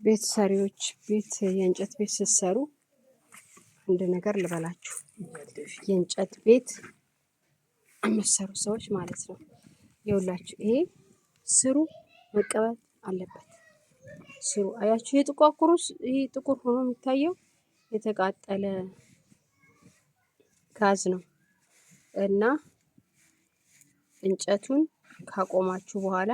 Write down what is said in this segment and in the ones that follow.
ቤት ሰሪዎች የእንጨት ቤት ስትሰሩ አንድ ነገር ልበላችሁ። የእንጨት ቤት የምትሰሩ ሰዎች ማለት ነው። ይኸውላችሁ ይሄ ስሩ መቀባት አለበት። ስሩ አያችሁ፣ ይሄ ጥቁር ሆኖ የሚታየው የተቃጠለ ጋዝ ነው እና እንጨቱን ካቆማችሁ በኋላ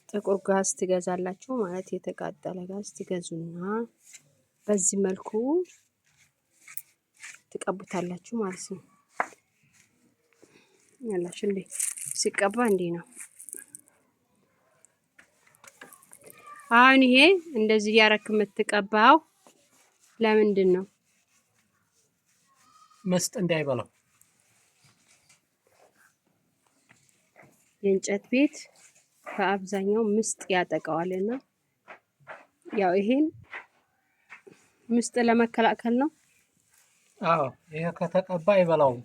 ጥቁር ጋዝ ትገዛላችሁ ማለት የተቃጠለ ጋዝ ትገዙና በዚህ መልኩ ትቀቡታላችሁ ማለት ነው። ያላችሁ እንዴ ሲቀባ እንዴ ነው። አሁን ይሄ እንደዚህ ያረክ የምትቀባው ለምንድን ነው? ምስጥ እንዳይበላው። የእንጨት ቤት በአብዛኛው ምስጥ ያጠቃዋልና ያው ይሄን ምስጥ ለመከላከል ነው። አዎ ይሄ ከተቀባ አይበላውም።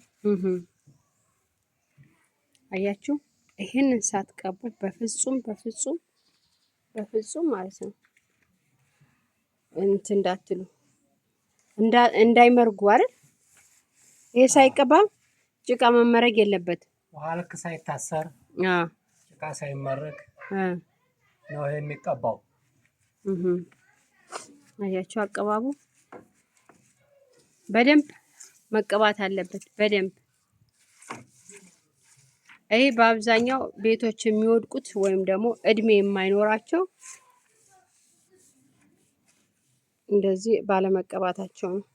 አያችሁ፣ ይሄንን ሳትቀቡ በፍጹም ማለት ነው እንትን እንዳትሉ እንዳይመርጉ አይደል? ይሄ ሳይቀባ ጭቃ መመረግ የለበትም። ውሃ ልክ ሳይታሰር ጭቃ ሳይመረግ ነው ይሄ የሚቀባው። አያችሁ፣ አቀባቡ በደንብ መቀባት አለበት። በደንብ ይሄ በአብዛኛው ቤቶች የሚወድቁት ወይም ደግሞ እድሜ የማይኖራቸው እንደዚህ ባለመቀባታቸው ነው።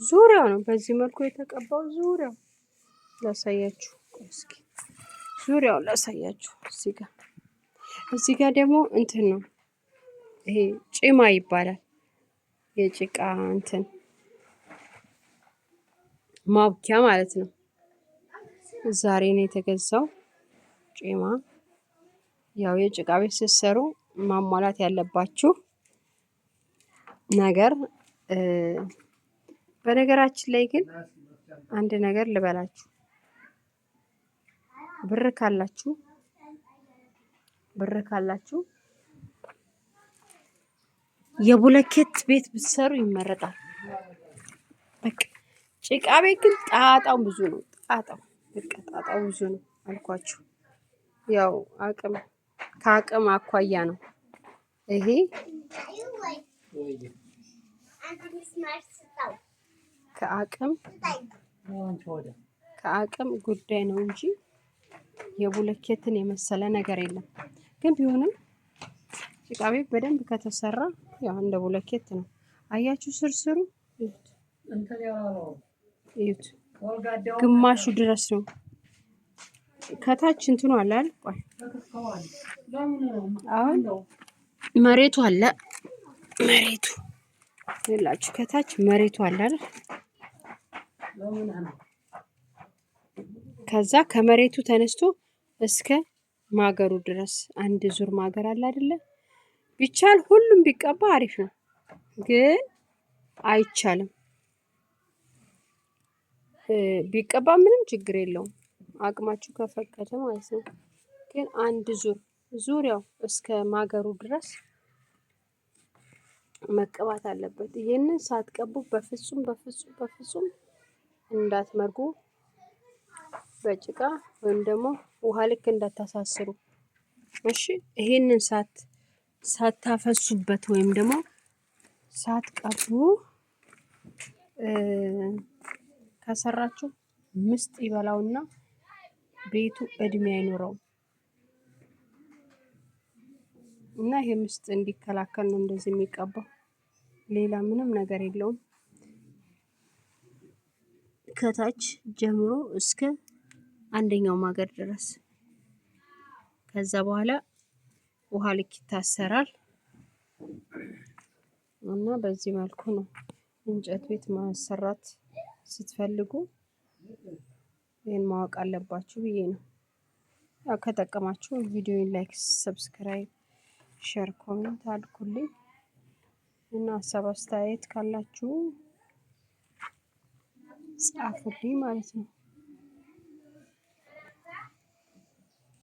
ዙሪያው ነው በዚህ መልኩ የተቀባው። ዙሪያው ላሳያችሁ፣ እስኪ ዙሪያው ላሳያችሁ። እዚህ ጋር ደግሞ እንትን ነው ይሄ ጭማ ይባላል። የጭቃ እንትን ማብኪያ ማለት ነው። ዛሬ ነው የተገዛው ጭማ። ያው የጭቃ ቤት ስትሰሩ ማሟላት ያለባችሁ ነገር በነገራችን ላይ ግን አንድ ነገር ልበላችሁ። ብር ካላችሁ የቡለኬት ቤት ብትሰሩ ይመረጣል። በቃ ጭቃ ቤት ግን ጣጣው ብዙ ነው። ጣጣው ብዙ ነው አልኳችሁ። ያው ከአቅም አኳያ ነው ይሄ ከአቅም ጉዳይ ነው እንጂ የቡለኬትን የመሰለ ነገር የለም። ግን ቢሆንም ጭቃ ቤት በደንብ ከተሰራ ያው እንደ ቡለኬት ነው። አያችሁ፣ ስርስሩ እዩት፣ ግማሹ ድረስ ነው። ከታች እንትኑ አለ አይደል? ቆይ አሁን መሬቱ አለ። መሬቱ ይላችሁ ከታች መሬቱ አለ አይደል? ከዛ ከመሬቱ ተነስቶ እስከ ማገሩ ድረስ አንድ ዙር ማገር አለ አይደለ? ቢቻል ሁሉም ቢቀባ አሪፍ ነው፣ ግን አይቻልም። ቢቀባ ምንም ችግር የለውም፣ አቅማችሁ ከፈቀደ ማለት ነው። ግን አንድ ዙሪያው እስከ ማገሩ ድረስ መቀባት አለበት። ይሄንን ሳትቀቡ በፍጹም እንዳትመርጉ፣ በጭቃ ወይም ደግሞ ውሃ ልክ እንዳታሳስሩ። እሺ፣ ይሄንን ሳታፈሱበት ወይም ደግሞ ሳትቀቡ ከሰራችሁ ምስጥ ይበላውና ቤቱ እድሜ አይኖረውም። እና ይሄ ምስጥ እንዲከላከል ነው እንደዚህ የሚቀባው። ሌላ ምንም ነገር የለውም። ከታች ጀምሮ እስከ አንደኛው ማገር ድረስ። ከዛ በኋላ ውሃ ልክ ይታሰራል እና በዚህ መልኩ ነው እንጨት ቤት ማሰራት ስትፈልጉ ይሄን ማወቅ አለባችሁ ብዬ ነው። ያው ከጠቀማችሁ ቪዲዮውን ላይክ፣ ሰብስክራይብ፣ ሼር፣ ኮሜንት አድርጉልኝ እና ሀሳብ አስተያየት ካላችሁ ጻፉልኝ ማለት ነው።